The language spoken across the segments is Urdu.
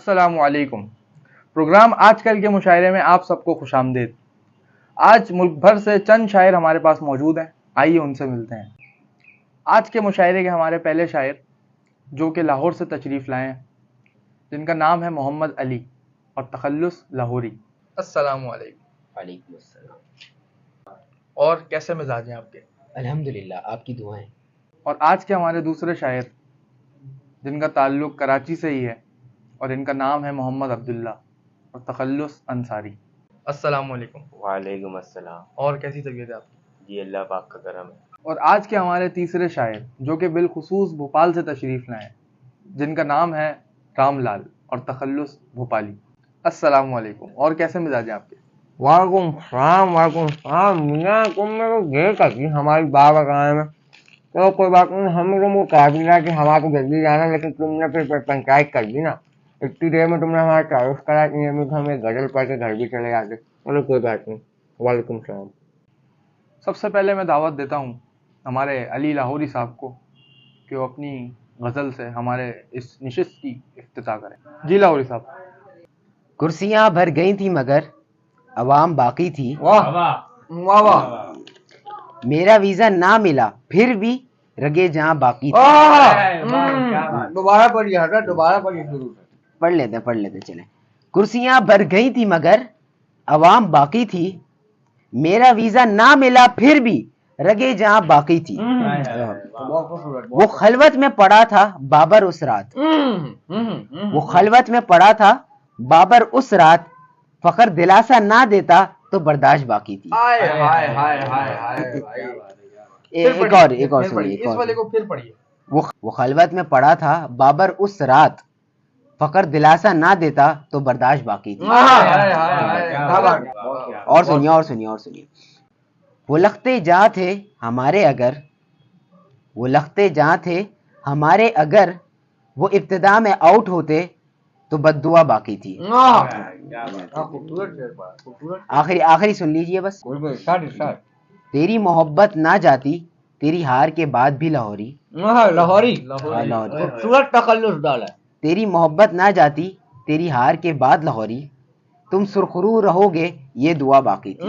السلام علیکم۔ پروگرام آج کل کے مشاعرے میں آپ سب کو خوش آمدید۔ آج ملک بھر سے چند شاعر ہمارے پاس موجود ہیں، آئیے ان سے ملتے ہیں۔ آج کے مشاعرے کے ہمارے پہلے شاعر جو کہ لاہور سے تشریف لائے ہیں، جن کا نام ہے محمد علی اور تخلص لاہوری۔ السلام علیکم۔ وعلیکم السلام۔ اور کیسے مزاج ہیں آپ کے؟ الحمدللہ، آپ کی دعائیں۔ اور آج کے ہمارے دوسرے شاعر جن کا تعلق کراچی سے ہی ہے اور ان کا نام ہے محمد عبداللہ اور تخلص انصاری۔ السلام علیکم۔ وعلیکم السلام۔ اور کیسی طبیعت ہے آپ کی؟ جی اللہ پاک کا کرم ہے۔ اور آج کے ہمارے تیسرے شاعر جو کہ بالخصوص بھوپال سے تشریف لائے ہیں، جن کا نام ہے رام لال اور تخلص بھوپالی۔ السلام علیکم۔ اور کیسے مزاج ہیں آپ کے؟ وعلیکم السلام۔ وعلیکم السلام۔ میاں تم نے تو دیر کر دی ہماری بابا گانے میں، تو کوئی بات نہیں، ہم لوگوں کو کہا بھی تھا کہ ہمارے کو جلدی جانا، لیکن تم نے پھر پنچایت کر دی نا، اتنی دیر میں تم نے ہمارا تعارف کرا کہ ہم ایک غزل پڑھ کے گھر بھی چلے جاتے۔ چلو کوئی بات نہیں۔ وعلیکم السلام۔ سب سے پہلے میں دعوت دیتا ہوں ہمارے علی لاہوری صاحب کو کہ وہ اپنی غزل سے ہمارے اس نشست کی افتتاح کریں۔ جی لاہوری صاحب۔ کرسیاں بھر گئی تھی مگر عوام باقی تھی، واہ واہ واہ۔ میرا ویزا نہ ملا پھر بھی رگے جہاں باقی تھی۔ دوبارہ پڑھیے حضرت، دوبارہ پڑھیے شروع سے۔ پڑھ لیتے چلیں۔ کرسیاں بھر گئی تھی مگر عوام باقی تھی، میرا ویزا نہ ملا پھر بھی رگے جہاں باقی تھی۔ وہ خلوت میں پڑا تھا بابر اس رات، وہ خلوت میں پڑا تھا بابر اس رات، فخر دلاسا نہ دیتا تو برداشت باقی تھی۔ ایک اور سنیے۔ اس والے کو پھر پڑھیے۔ وہ خلوت میں پڑا تھا بابر اس رات، فخر دلاسا نہ دیتا تو برداشت باقی تھی۔ اور سنیے۔ وہ لختے جہاں تھے ہمارے اگر، وہ لختے جہاں تھے ہمارے اگر، وہ ابتدا میں آؤٹ ہوتے تو بد دعا باقی تھی۔ آخری سن لیجئے بس۔ تیری محبت نہ جاتی تیری ہار کے بعد بھی لاہوری، لاہوری خوبصورت تخلص ڈالا ہے۔ تیری محبت نہ جاتی تیری ہار کے بعد لاہوری، تم سرخرو رہو گے یہ دعا باقی تھی۔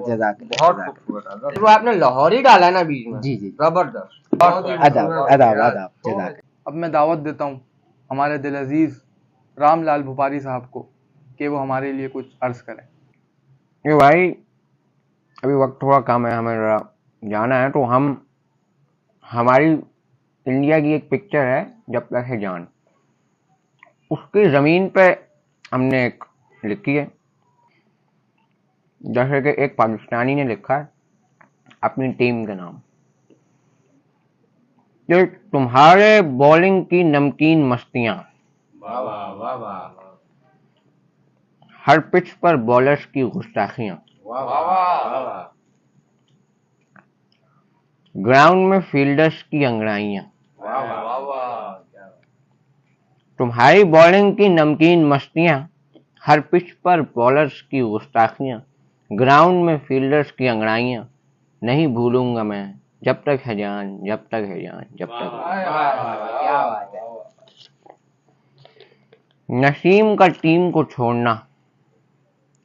جزاک اللہ۔ جو آپ نے لاہوری ڈالا ہے نا بیچ میں، جی زبردست۔ آداب جزاک۔ اب میں دعوت دیتا ہوں ہمارے دل عزیز رام لال بھوپالی صاحب کو کہ وہ ہمارے لیے کچھ عرض کریں۔ یہ بھائی ابھی وقت تھوڑا کم ہے، ہمیں ذرا جانا ہے، تو ہماری انڈیا کی ایک پکچر ہے جب تک ہے جان، اس کی زمین پہ ہم نے ایک لکھی ہے، جیسے کہ ایک پاکستانی نے لکھا ہے اپنی ٹیم کے نام کہ تمہارے بولنگ کی نمکین مستیاں، ہر پچ پر بالرز کی گستاخیاں، گراؤنڈ میں فیلڈرز کی انگڑائیاں، تمہاری بالنگ کی نمکین مستیاں، ہر پچ پر بالرز کی گستاخیاں، گراؤنڈ میں فیلڈرز کی انگڑائیاں، نہیں بھولوں گا میں جب تک ہے جان، جب تک ہے جان، جب تک ہے جان۔ نسیم کا ٹیم کو چھوڑنا،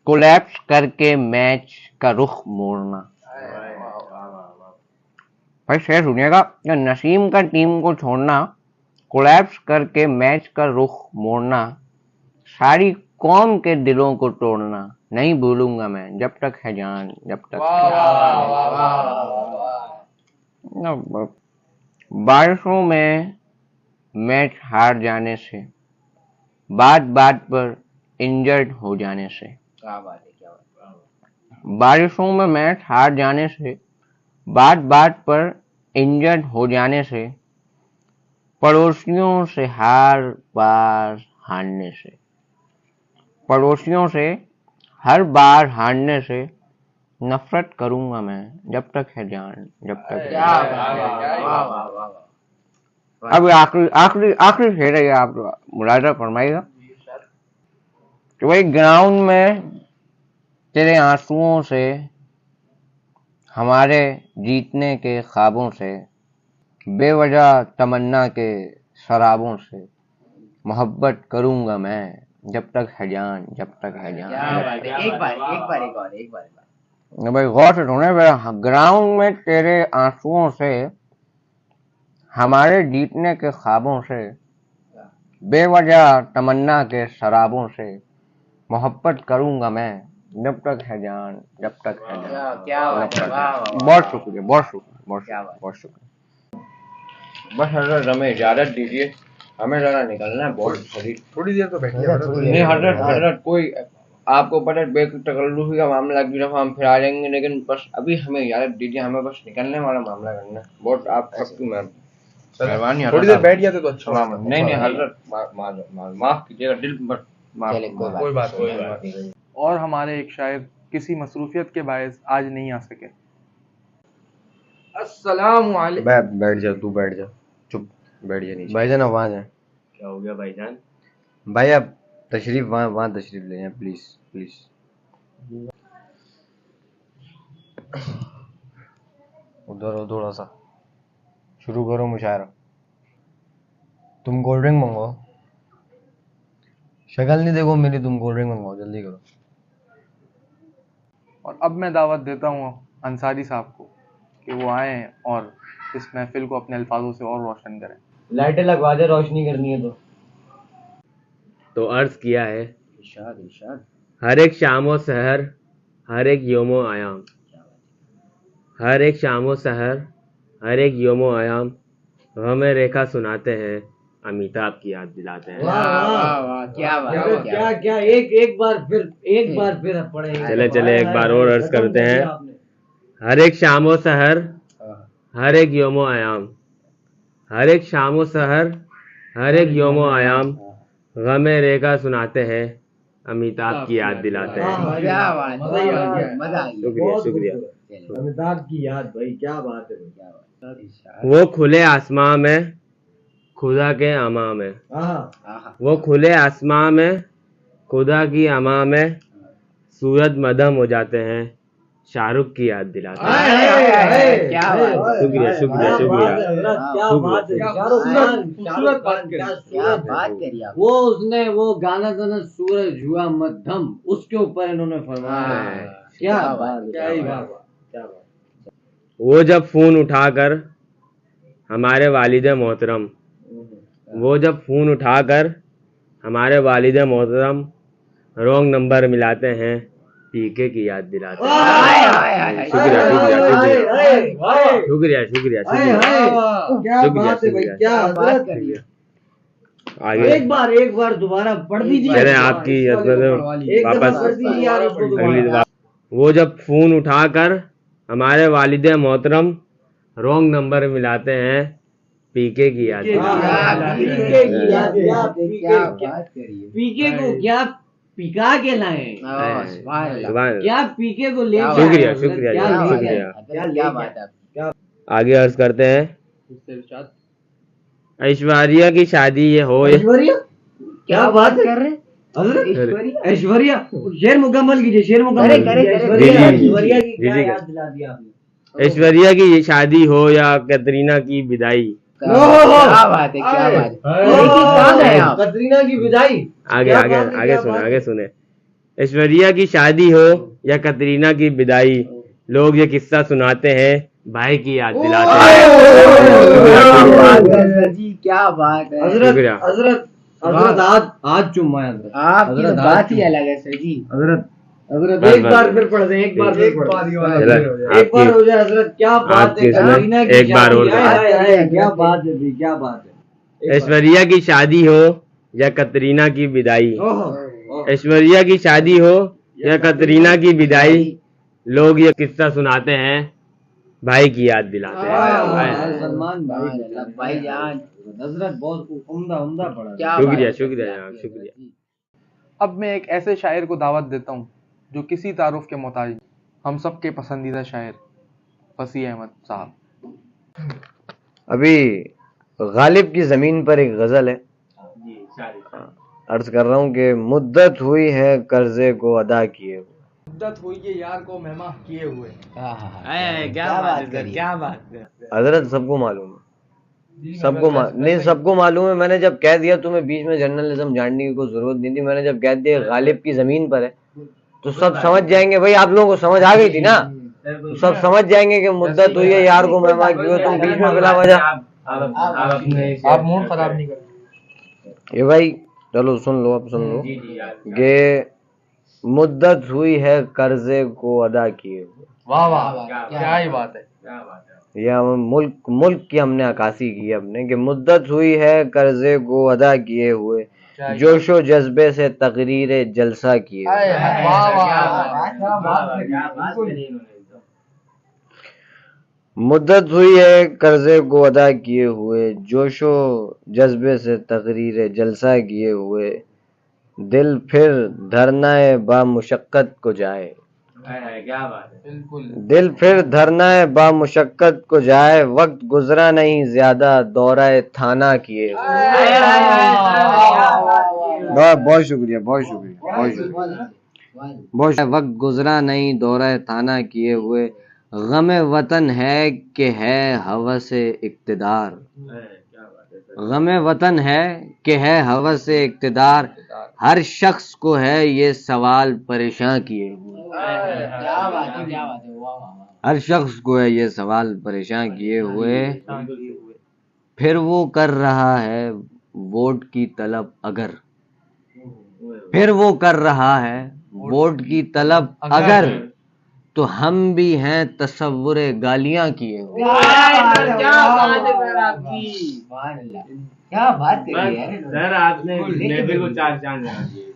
کولیپس کر کے میچ کا رخ موڑنا۔ بھائی شعر سنیے گا کہ نسیم کا ٹیم کو چھوڑنا، کولیپس کر کے میچ کا رخ موڑنا، ساری قوم کے دلوں کو توڑنا، نہیں بھولوں گا میں جب تک ہے جان، جب تک ہے جان۔ بارشوں میں میچ ہار جانے سے، بات بات پر انجرڈ ہو جانے سے، بارشوں میں میچ ہار جانے سے، بات بات پر انجرڈ ہو جانے سے، پڑوسیوں سے ہر بار ہارنے سے، پڑوسیوں سے ہر بار ہارنے سے، نفرت کروں گا میں جب تک ہے جان، جب تک ہے جان۔ اب آخری شعر ہے، آپ ملاحظہ فرمائیے گا کہ بھائی گراؤنڈ میں تیرے آنسوؤں سے، ہمارے جیتنے کے خوابوں سے، بے وجہ تمنا کے سرابوں سے، محبت کروں گا میں جب تک ہے جان، جب تک ہے جان. ایک بار بھائی غور سے سنے، گراؤنڈ میں تیرے آنسوؤں سے، ہمارے جیتنے کے خوابوں سے، بے وجہ تمنا کے سرابوں سے محبت کروں گا میں جب تک ہے جان، جب تک ہے جان. بہت شکریہ، بہت شکریہ، بہت شکریہ. بس حضرت ہمیں اجازت دیجیے، ہمیں ذرا نکلنا ہے بہت شدید. تھوڑی دیر تو بیٹھیے نہیں حضرت کوئی آپ کو پتہ بے تکلفی کا معاملہ اگلی دفعہ ہم پھر آ جائیں گے، لیکن بس ابھی ہمیں اجازت دیجیے، ہمیں بس نکلنے والا معاملہ کرنا ہے. بہت آپ سب کی مہربانی. تھوڑی دیر بیٹھ جاتے تو اچھا. نہیں حضرت معاف کیجیے گا، دل پر کوئی بات نہیں. اور ہمارے ایک شاعر کسی مصروفیت کے باعث آج نہیں آ سکے. السلام علیکم. بیٹھ جا، تو بیٹھ جا، چپ بیٹھ جا. بھائی جان وہاں جائیں. کیا ہو گیا بھائی جان؟ بھائی آپ تشریف وہاں تشریف لے جائیں پلیز پلیز. ادھر ہو تھوڑا سا. شروع کرو مشاعرہ. تم کولڈ ڈرنک منگواؤ. شکل نہیں دیکھو میری، تم کولڈ ڈرنک منگواؤ جلدی کرو. اور اب میں دعوت دیتا ہوں انصاری صاحب کو کہ وہ آئیں اور اس محفل کو اپنے الفاظوں سے اور روشن کریں. لائٹیں لگوا دے، روشنی کرنی ہے تو عرض کیا ہے، ارشاد ارشاد. ہر ایک شام و سحر، ہر ایک یوم و ایام، ہر ایک شام و سحر، ہر ایک یوم و ایام غم ریکھا سناتے ہیں، امیتابھ کی یاد دلاتے ہیں. کیا ایک بار پھر پڑھیں. چلے ایک بار اور عرض کرتے ہیں. ہر ایک شام و سحر، ہر ایک یوم و ایام، ہر ایک شام و سحر، ہر ایک یوم و ایام غم ریکھا سناتے ہیں، امیتابھ کی یاد دلاتے ہیں. شکریہ. امیتابھ کی یاد بھائی، کیا بات ہے. وہ کھلے آسماں میں خدا کے اما میں، وہ کھلے آسماں میں خدا کی اما میں سورج مدھم ہو جاتے ہیں، شاہ رخ کی یاد دلاتے ہیں. شکریہ شکریہ شکریہ. وہ گانا تھا نا سورج ہوا مدھم، اس کے اوپر انہوں نے فرمایا. کیا بات. وہ جب فون اٹھا کر ہمارے والد محترم، وہ جب فون اٹھا کر ہمارے والد محترم رونگ نمبر ملاتے ہیں، پی کے کی یاد دلاتے ہیں. شکریہ شکریہ شکریہ شکریہ شکریہ. آگے ایک بار دوبارہ پڑھ دیجیے. چلیں آپ کی واپس اگلی دفعہ. وہ جب فون اٹھا کر ہمارے والد محترم رونگ نمبر ملاتے ہیں، پی کے کی یاد دلاتے ہیں. پی کے کو کیا پکا کے لائیں، کیا پی کے کو لے. شکریہ شکریہ شکریہ. آگے عرض کرتے ہیں. ایشوریہ کی شادی یہ ہو، کیا بات کر رہے ایشوریہ. شیر مکمل کیجیے، شیر مکمل. ایشوریہ کی شادی ہو یا کترینہ کی بدائی. کترینہ کی بدائی. آگے سنیں. ایشوریہ کی شادی ہو یا کترینہ کی بدائی، لوگ یہ قصہ سناتے ہیں، بھائی کی یاد دلاتے ہیں. کیا بات ہے. حضرت آج چما آپ کی بات ہی الگ ہے سر جی. حضرت ایک بار پھر پڑھ دیں، ایک بار ہو جائے حضرت. کیا بات ہے. ایک بار اور. کیا بات ہے، کیا بات ہے. ایشوریہ کی شادی ہو یا کترینہ کی بدائی، ایشوریہ کی شادی ہو یا کترینہ کی بدائی، لوگ یہ قصہ سناتے ہیں، بھائی کی یاد دلاتے ہیں. سلمان بھائی جان حضرت بہت عمدہ پڑھا. شکریہ شکریہ جناب شکریہ. اب میں ایک ایسے شاعر کو دعوت دیتا ہوں جو کسی تعارف کے محتاج، ہم سب کے پسندیدہ شاعر وسیع احمد صاحب. ابھی غالب کی زمین پر ایک غزل ہے، عرض کر رہا ہوں کہ مدت ہوئی ہے قرضے کو ادا کیے ہوئے، مدت ہوئی ہے یار کو مہما کیے ہوئے. کیا بات ہے. حضرت سب کو معلوم ہے. نہیں سب کو معلوم ہے. میں نے جب کہہ دیا تمہیں بیچ میں جرنلزم جاننے کی کوئی ضرورت نہیں تھی. میں نے جب کہہ دیا غالب کی زمین پر ہے تو سب سمجھ جائیں گے. بھائی آپ لوگوں کو سمجھ آ گئی تھی نا, تو سب سمجھ جائیں گے کہ مدت ہوئی ہے یار کو مہمان کیوں تم بیچ میں بلا وجہ. آپ موڈ خراب نہیں کریں. یہ بھائی چلو سن لو, اب سن لو کہ مدت ہوئی ہے قرضے کو ادا کیے ہوئے. واہ واہ, کیا ہی بات ہے. یہ ملک کی ہم نے عکاسی کی ہے اپنے, کہ مدت ہوئی ہے قرضے کو ادا کیے ہوئے, جوش و جذبے سے تقریر جلسہ کیے ہوئے. مدت ہوئی ہے قرضے کو ادا کیے ہوئے, جوش و جذبے سے تقریر جلسہ کیے ہوئے, دل پھر دھرنا با مشقت کو جائے. دل پھر دھرنا با مشقت کو جائے, وقت گزرا نہیں زیادہ دورہ تھانہ کیے ہوئے. بہت شکریہ, بہت شکریہ, بہت شکریہ, بہت شکریہ. وقت گزرا نہیں دورہ تھانہ کیے ہوئے, غم وطن ہے کہ ہے ہوس اقتدار. غم وطن ہے کہ ہے ہوس اقتدار, ہر شخص کو ہے یہ سوال پریشاں کیے ہوئے. ہر شخص کو ہے یہ سوال پریشاں کیے ہوئے, پھر وہ کر رہا ہے ووٹ کی طلب اگر. پھر وہ کر رہا ہے ووٹ کی طلب اگر, تو ہم بھی ہیں تصور گالیاں کیے ہوئے.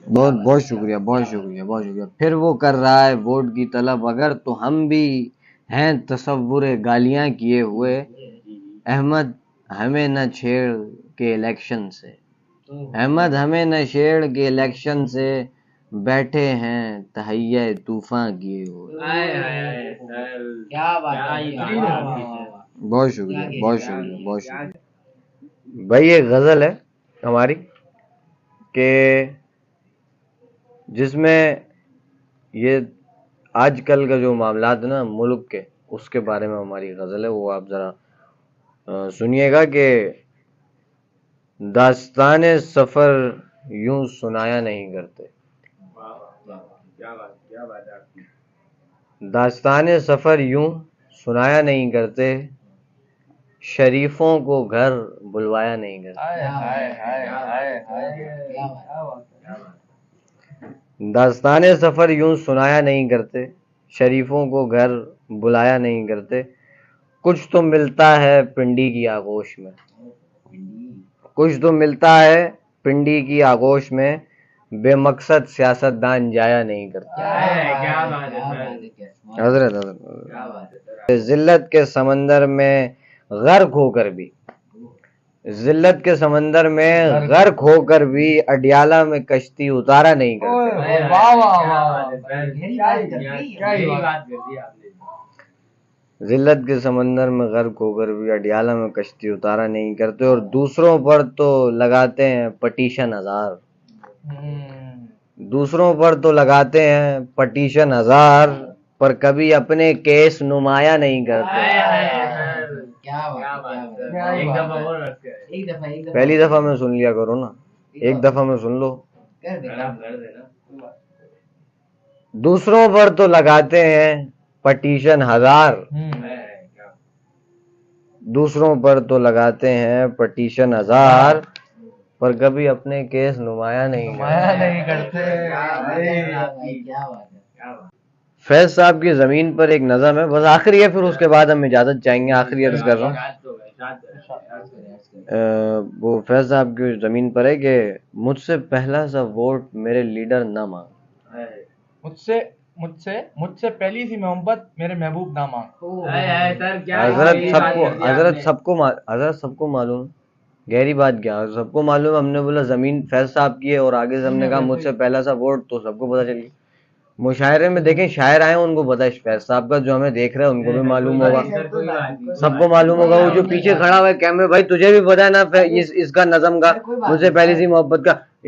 بہت بہت شکریہ, بہت شکریہ, بہت شکریہ. پھر وہ کر رہا ہے ووٹ کی طلب اگر, تو ہم بھی ہیں تصور گالیاں کیے ہوئے. احمد ہمیں نہ چھیڑ کے الیکشن سے, احمد ہمیں نہ چھیڑ کے الیکشن سے, بیٹھے ہیں تہیہ طوفاں کیے ہوئے. بہت شکریہ, بہت شکریہ, بہت شکریہ. بھائی ایک غزل ہے ہماری کہ جس میں یہ آج کل کا جو معاملات نا ملک کے, اس کے بارے میں ہماری غزل ہے. وہ آپ ذرا سنیے گا کہ داستان سفر یوں سنایا نہیں کرتے. داستان سفر یوں سنایا نہیں کرتے, شریفوں کو گھر بلوایا نہیں کرتے. داستان سفر یوں سنایا نہیں کرتے, شریفوں کو گھر بلایا نہیں کرتے. کچھ تو ملتا ہے پنڈی کی آغوش میں, کچھ تو ملتا ہے پنڈی کی آغوش میں, بے مقصد سیاست دان جایا نہیں کرتے. حضرت ذلت کے سمندر میں غرق ہو کر بھی, ذلت کے سمندر میں غرق ہو کر بھی اڈیالہ میں کشتی اتارا نہیں کرتے. ذلت کے سمندر میں غرق ہو کر بھی اڈیالہ میں کشتی اتارا نہیں کرتے, اور دوسروں پر تو لگاتے ہیں پٹیشن ہزار. دوسروں پر تو لگاتے ہیں پٹیشن ہزار, پر کبھی اپنے کیس نمایاں نہیں کرتے. پہلی دفعہ میں سن لیا کرو نا, ایک دفعہ میں سن لو. دوسروں پر تو لگاتے ہیں پٹیشن ہزار, دوسروں پر تو لگاتے ہیں پٹیشن ہزار, پر کبھی اپنے کیس نمایاں نہیں کرتے. فیض صاحب کی زمین پر ایک نظم ہے, بس آخری ہے, پھر اس کے بعد ہم اجازت چاہیں گے. آخری عرض کر رہا ہوں, وہ فیض صاحب کی زمین پر ہے کہ مجھ سے پہلا سا ووٹ میرے لیڈر نہ مانگ. مجھ سے پہلی سی محبت میرے محبوب نہ مانگ. حضرت سب کو معلوم, گہری بات کیا, سب کو معلوم. ہم نے بولا زمین فیض صاحب کی ہے, اور آگے سے ہم نے کہا مجھ سے پہلا سا ووٹ, تو سب کو پتا چل گیا. مشاعرے میں دیکھیں شاعر آئے, ان کو پتا ہے فیض صاحب کا, جو ہمیں دیکھ رہے ہیں ان کو بھی معلوم ہوگا, سب کو معلوم ہوگا. وہ جو پیچھے کھڑا ہوا ہے کیمرے, بھائی تجھے بھی پتا ہے نا اس کا نظم کا, مجھ سے پہلی سی محبت کا.